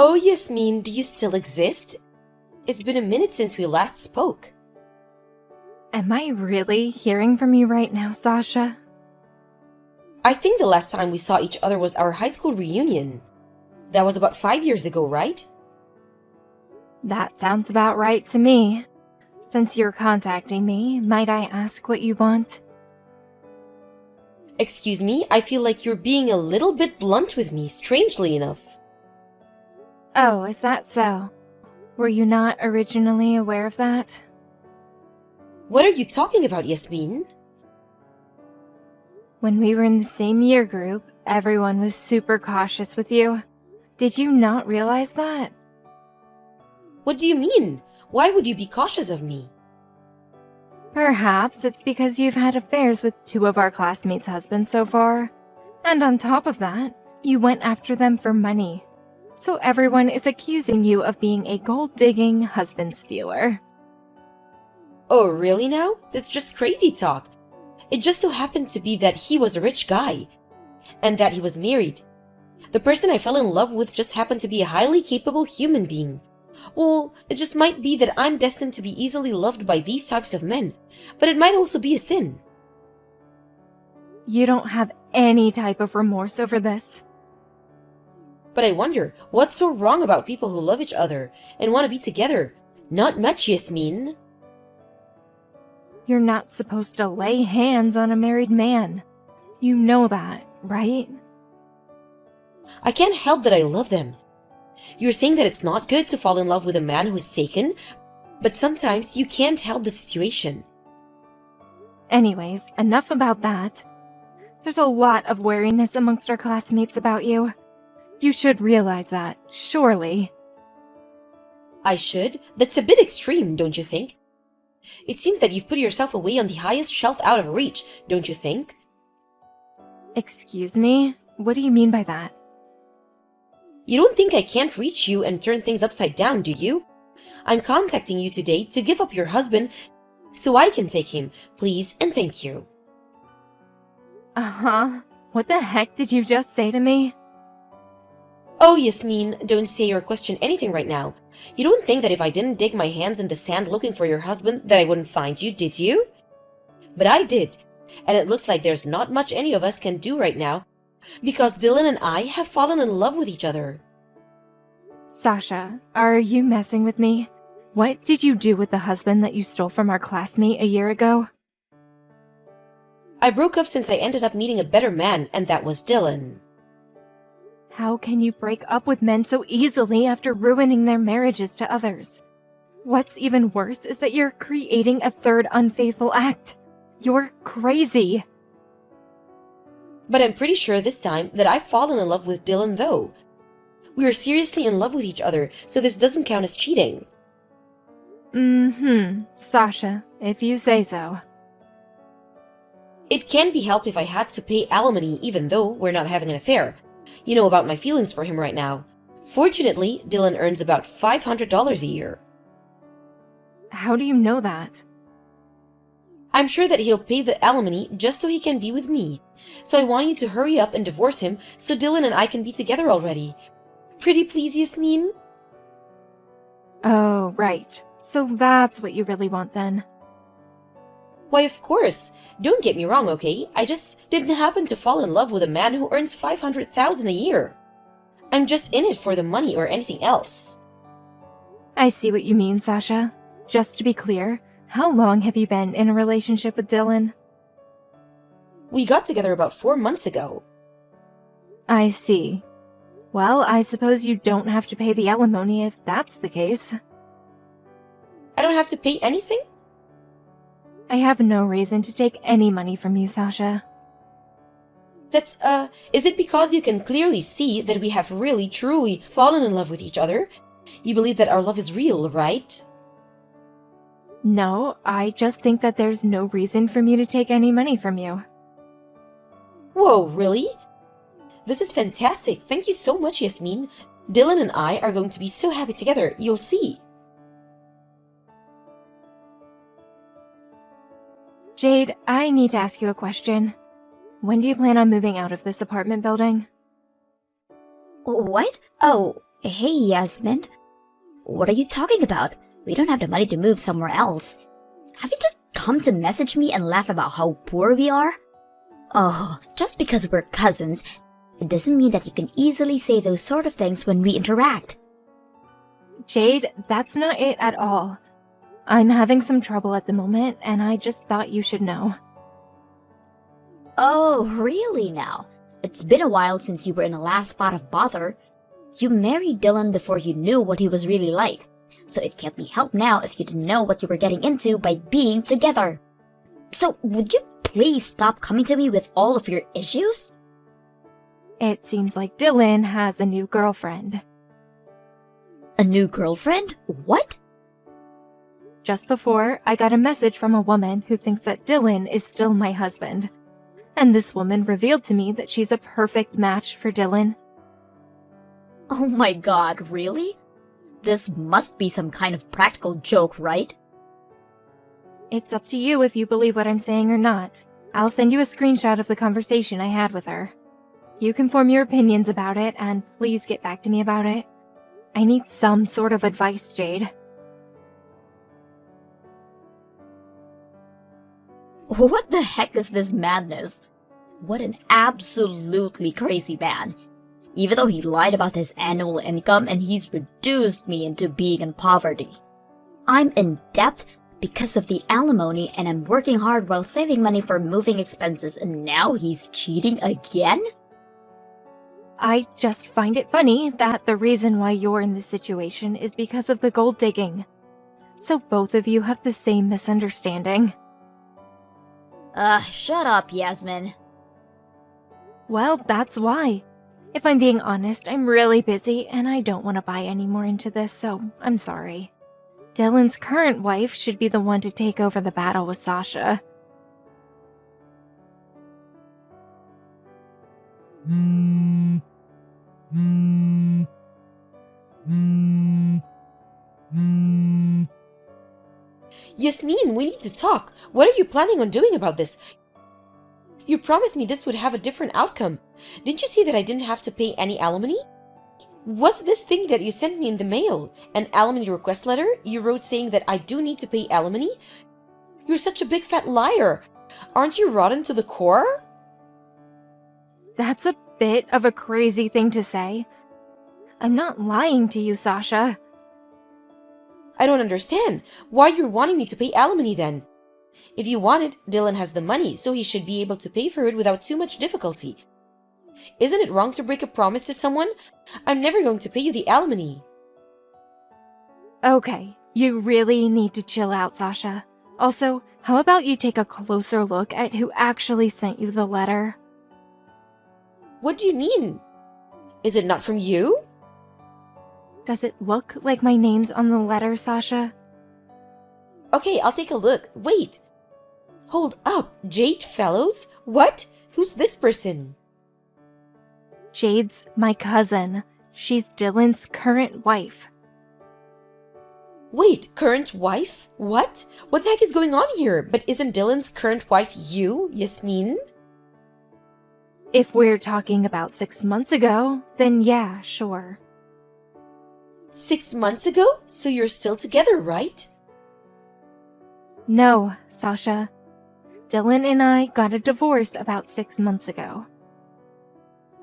Oh, Yasmin, do you still exist? It's been a minute since we last spoke. Am I really hearing from you right now, Sasha? I think the last time we saw each other was our high school reunion. That was about 5 years ago, right? That sounds about right to me. Since you're contacting me, might I ask what you want? Excuse me, I feel like you're being a little bit blunt with me, strangely enough. Oh, is that so? Were you not originally aware of that? What are you talking about, Yasmin? When we were in the same year group, everyone was super cautious with you. Did you not realize that? What do you mean? Why would you be cautious of me? Perhaps it's because you've had affairs with 2 of our classmates' husbands so far. And on top of that, you went after them for money. So everyone is accusing you of being a gold-digging husband stealer. Oh, really now? That's just crazy talk. It just so happened to be that he was a rich guy, and that he was married. The person I fell in love with just happened to be a highly capable human being. Well, it just might be that I'm destined to be easily loved by these types of men, but it might also be a sin. You don't have any type of remorse over this. But I wonder, what's so wrong about people who love each other and want to be together? Not much, Yasmin. You're not supposed to lay hands on a married man. You know that, right? I can't help that I love them. You're saying that it's not good to fall in love with a man who's taken, but sometimes you can't help the situation. Anyways, enough about that. There's a lot of wariness amongst our classmates about you. You should realize that, surely. I should? That's a bit extreme, don't you think? It seems that you've put yourself away on the highest shelf out of reach, don't you think? Excuse me? What do you mean by that? You don't think I can't reach you and turn things upside down, do you? I'm contacting you today to give up your husband so I can take him, please and thank you. Uh-huh. What the heck did you just say to me? Oh, Yasmin, don't say or question anything right now. You don't think that if I didn't dig my hands in the sand looking for your husband that I wouldn't find you, did you? But I did, and it looks like there's not much any of us can do right now because Dylan and I have fallen in love with each other. Sasha, are you messing with me? What did you do with the husband that you stole from our classmate a year ago? I broke up since I ended up meeting a better man, and that was Dylan. How can you break up with men so easily after ruining their marriages to others? What's even worse is that you're creating a third unfaithful act. You're crazy. But I'm pretty sure this time that I've fallen in love with Dylan though. We are seriously in love with each other, so this doesn't count as cheating. Sasha, if you say so. It can't be helped if I had to pay alimony even though we're not having an affair. You know about my feelings for him right now. Fortunately, Dylan earns about $500 a year. How do you know that? I'm sure that he'll pay the alimony just so he can be with me. So I want you to hurry up and divorce him so Dylan and I can be together already. Pretty please, Yasmin? Oh, right. So that's what you really want then. Why, of course. Don't get me wrong, okay? I just didn't happen to fall in love with a man who earns $500,000 a year. I'm just in it for the money or anything else. I see what you mean, Sasha. Just to be clear, how long have you been in a relationship with Dylan? We got together about 4 months ago. I see. Well, I suppose you don't have to pay the alimony if that's the case. I don't have to pay anything? I have no reason to take any money from you, Sasha. Is it because you can clearly see that we have really, truly fallen in love with each other? You believe that our love is real, right? No, I just think that there's no reason for me to take any money from you. Whoa, really? This is fantastic. Thank you so much, Yasmin. Dylan and I are going to be so happy together. You'll see. Jade, I need to ask you a question. When do you plan on moving out of this apartment building? What? Oh, Hey, Yasmin. What are you talking about? We don't have the money to move somewhere else. Have you just come to message me and laugh about how poor we are? Oh, just because we're cousins, it doesn't mean that you can easily say those sort of things when we interact. Jade, that's not it at all. I'm having some trouble at the moment, and I just thought you should know. Oh, really now? It's been a while since you were in the last spot of bother. You married Dylan before you knew what he was really like, so it can't be helped now if you didn't know what you were getting into by being together. So would you please stop coming to me with all of your issues? It seems like Dylan has a new girlfriend. A new girlfriend? What? Just before, I got a message from a woman who thinks that Dylan is still my husband. And this woman revealed to me that she's a perfect match for Dylan. Oh my god, really? This must be some kind of practical joke, right? It's up to you if you believe what I'm saying or not. I'll send you a screenshot of the conversation I had with her. You can form your opinions about it, and please get back to me about it. I need some sort of advice, Jade. What the heck is this madness? What an absolutely crazy man. Even though he lied about his annual income and he's reduced me into being in poverty. I'm in debt because of the alimony and I'm working hard while saving money for moving expenses and now he's cheating again? I just find it funny that the reason why you're in this situation is because of the gold digging. So both of you have the same misunderstanding. Shut up, Yasmin. Well, that's why. If I'm being honest, I'm really busy and I don't want to buy any more into this, so I'm sorry. Dylan's current wife should be the one to take over the battle with Sasha. Yasmin, we need to talk. What are you planning on doing about this? You promised me this would have a different outcome. Didn't you say that I didn't have to pay any alimony? What's this thing that you sent me in the mail? An alimony request letter you wrote saying that I do need to pay alimony? You're such a big fat liar. Aren't you rotten to the core? That's a bit of a crazy thing to say. I'm not lying to you, Sasha. I don't understand. Why you're wanting me to pay alimony then? If you want it, Dylan has the money, so he should be able to pay for it without too much difficulty. Isn't it wrong to break a promise to someone? I'm never going to pay you the alimony. Okay, you really need to chill out, Sasha. Also, how about you take a closer look at who actually sent you the letter? What do you mean? Is it not from you? Does it look like my name's on the letter, Sasha? Okay, I'll take a look. Wait. Hold up. Jade Fellows? What? Who's this person? Jade's my cousin. She's Dylan's current wife. Wait, current wife? What? What the heck is going on here? But isn't Dylan's current wife you, Yasmin? If we're talking about 6 months ago, then yeah, sure. 6 months ago? So you're still together, right? No, Sasha. Dylan and I got a divorce about 6 months ago.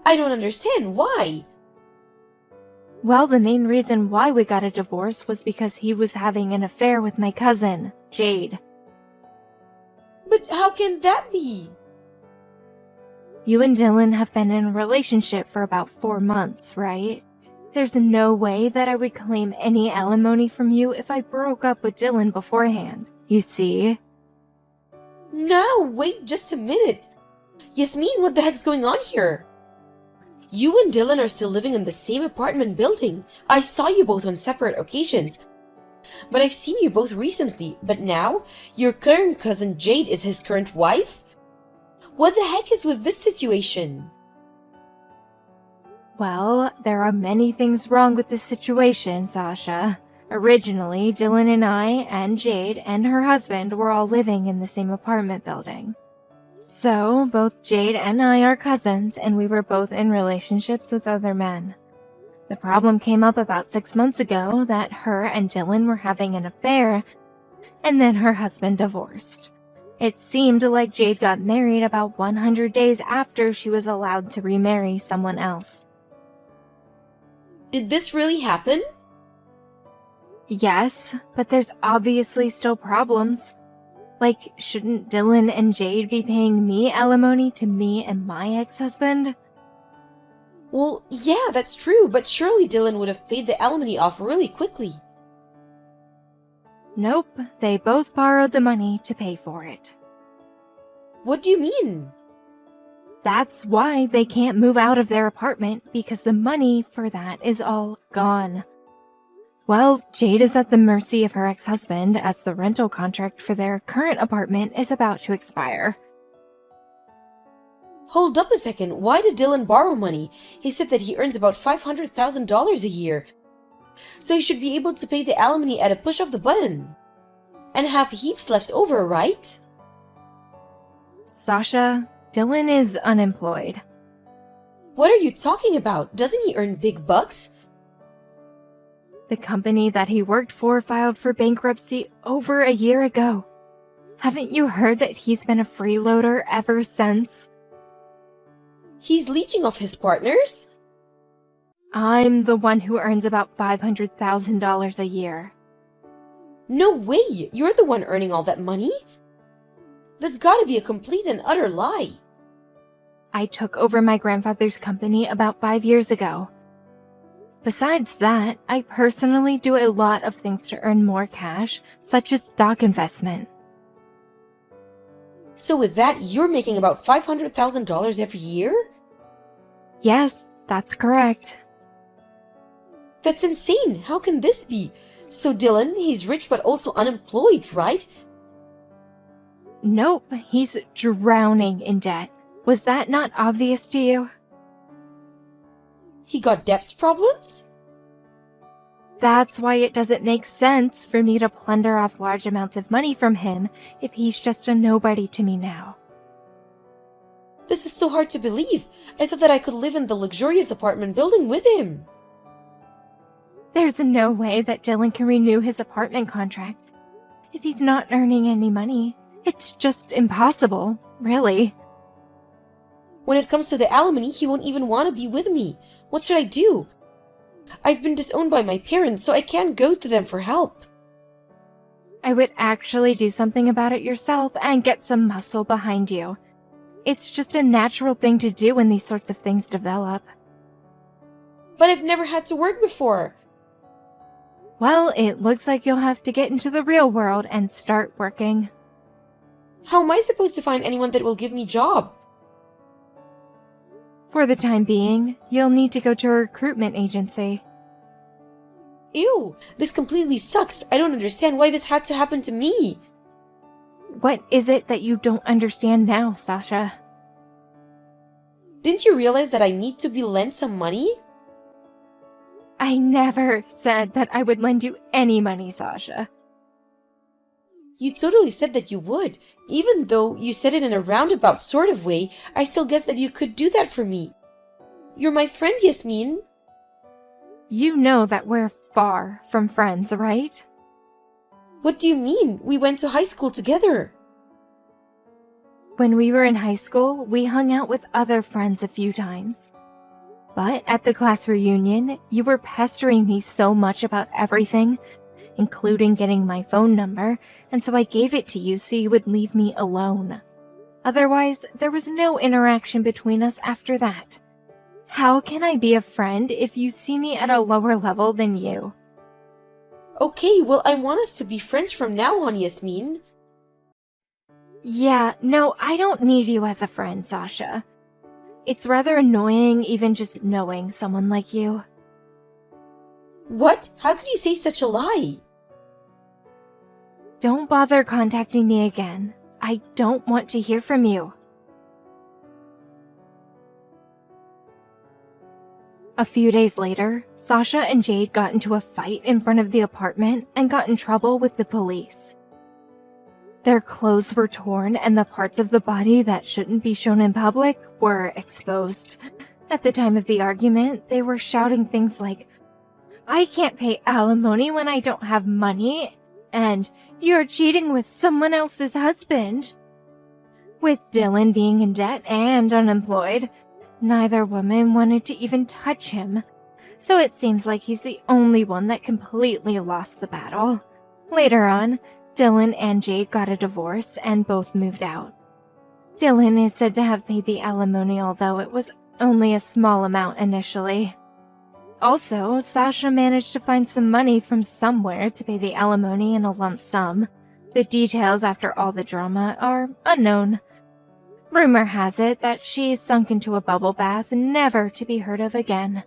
I don't understand. Why? Well, the main reason why we got a divorce was because he was having an affair with my cousin, Jade. But how can that be? You and Dylan have been in a relationship for about 4 months, right? There's no way that I would claim any alimony from you if I broke up with Dylan beforehand, you see? No, wait just a minute. Yasmin, what the heck's going on here? You and Dylan are still living in the same apartment building. I saw you both on separate occasions. But I've seen you both recently. But now, your current cousin Jade is his current wife? What the heck is with this situation? Well, there are many things wrong with this situation, Sasha. Originally, Dylan and I, and Jade, and her husband were all living in the same apartment building. So, both Jade and I are cousins, and we were both in relationships with other men. The problem came up about 6 months ago that her and Dylan were having an affair, and then her husband divorced. It seemed like Jade got married about 100 days after she was allowed to remarry someone else. Did this really happen? Yes, but there's obviously still problems. Like, shouldn't Dylan and Jade be paying me alimony to me and my ex-husband? Well, yeah, that's true, but surely Dylan would have paid the alimony off really quickly. Nope, they both borrowed the money to pay for it. What do you mean? That's why they can't move out of their apartment, because the money for that is all gone. Well, Jade is at the mercy of her ex-husband as the rental contract for their current apartment is about to expire. Hold up a second, why did Dylan borrow money? He said that he earns about $500,000 a year. So he should be able to pay the alimony at a push of the button. And have heaps left over, right? Sasha, Dylan is unemployed. What are you talking about? Doesn't he earn big bucks? The company that he worked for filed for bankruptcy over a year ago. Haven't you heard that he's been a freeloader ever since? He's leeching off his partners? I'm the one who earns about $500,000 a year. No way! You're the one earning all that money? That's gotta be a complete and utter lie. I took over my grandfather's company about 5 years ago. Besides that, I personally do a lot of things to earn more cash, such as stock investment. So with that, you're making about $500,000 every year? Yes, that's correct. That's insane! How can this be? So Dylan, he's rich but also unemployed, right? Nope, he's drowning in debt. Was that not obvious to you? He got debts problems? That's why it doesn't make sense for me to plunder off large amounts of money from him if he's just a nobody to me now. This is so hard to believe. I thought that I could live in the luxurious apartment building with him. There's no way that Dylan can renew his apartment contract if he's not earning any money. It's just impossible, really. When it comes to the alimony, he won't even want to be with me. What should I do? I've been disowned by my parents, so I can't go to them for help. I would actually do something about it yourself and get some muscle behind you. It's just a natural thing to do when these sorts of things develop. But I've never had to work before. Well, it looks like you'll have to get into the real world and start working. How am I supposed to find anyone that will give me a job? For the time being, you'll need to go to a recruitment agency. Ew, this completely sucks. I don't understand why this had to happen to me. What is it that you don't understand now, Sasha? Didn't you realize that I need to be lent some money? I never said that I would lend you any money, Sasha. You totally said that you would. Even though you said it in a roundabout sort of way, I still guess that you could do that for me. You're my friend, Yasmin. You know that we're far from friends, right? What do you mean? We went to high school together. When we were in high school, we hung out with other friends a few times. But at the class reunion, you were pestering me so much about everything, including getting my phone number, and so I gave it to you so you would leave me alone. Otherwise, there was no interaction between us after that. How can I be a friend if you see me at a lower level than you? Okay, well, I want us to be friends from now on, Yasmin. Yeah, no, I don't need you as a friend, Sasha. It's rather annoying even just knowing someone like you. What? How could you say such a lie? Don't bother contacting me again. I don't want to hear from you. A few days later, Sasha and Jade got into a fight in front of the apartment and got in trouble with the police. Their clothes were torn and the parts of the body that shouldn't be shown in public were exposed. At the time of the argument, they were shouting things like, "I can't pay alimony when I don't have money," and "You're cheating with someone else's husband." With Dylan being in debt and unemployed, neither woman wanted to even touch him, so it seems like he's the only one that completely lost the battle. Later on, Dylan and Jade got a divorce and both moved out. Dylan is said to have paid the alimony, although it was only a small amount initially. Also, Sasha managed to find some money from somewhere to pay the alimony in a lump sum. The details after all the drama are unknown. Rumor has it that she sunk into a bubble bath, never to be heard of again.